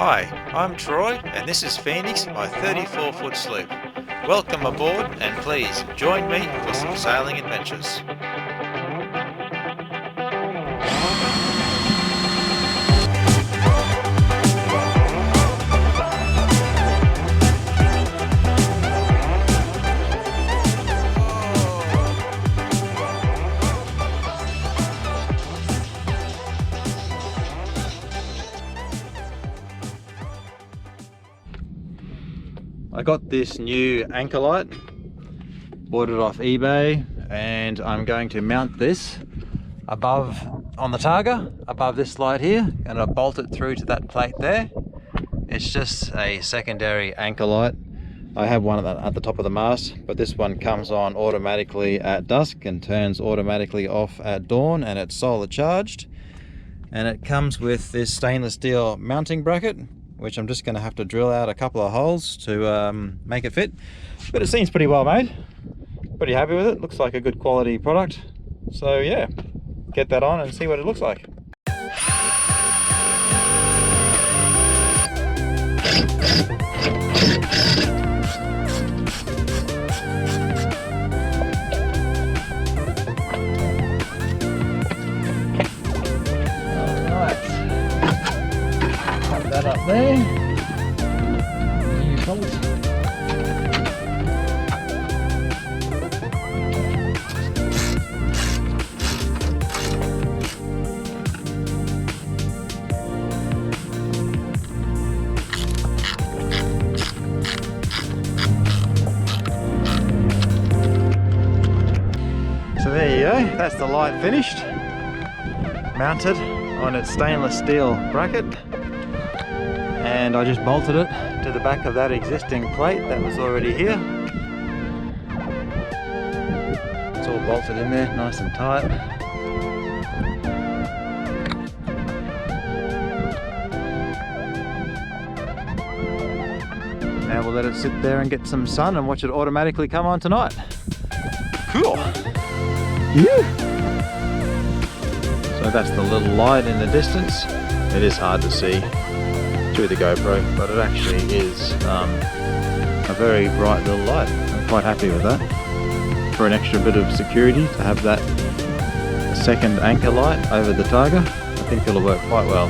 Hi, I'm Troy and this is Phoenix, my 34-foot sloop. Welcome aboard and please join me for some sailing adventures. I got this new anchor light, bought it off eBay, and I'm going to mount this above on the targa, above this light here, and I bolt it through to that plate there. It's just a secondary anchor light. I have one at the top of the mast, but this one comes on automatically at dusk and turns automatically off at dawn, and it's solar charged. And it comes with this stainless steel mounting bracket, which I'm just going to have to drill out a couple of holes to make it fit. But it seems pretty well made. Pretty happy with it. Looks like a good quality product. So yeah, get that on and see what it looks like. That up there. New bolt. So there you go, that's the light finished, mounted on its stainless steel bracket. And I just bolted it to the back of that existing plate that was already here. It's all bolted in there, nice and tight. Now we'll let it sit there and get some sun and watch it automatically come on tonight. Cool! Yeah. So that's the little light in the distance. It is hard to see through the GoPro, but it actually is a very bright little light. I'm quite happy with that. For an extra bit of security to have that second anchor light over the targa, I think it'll work quite well.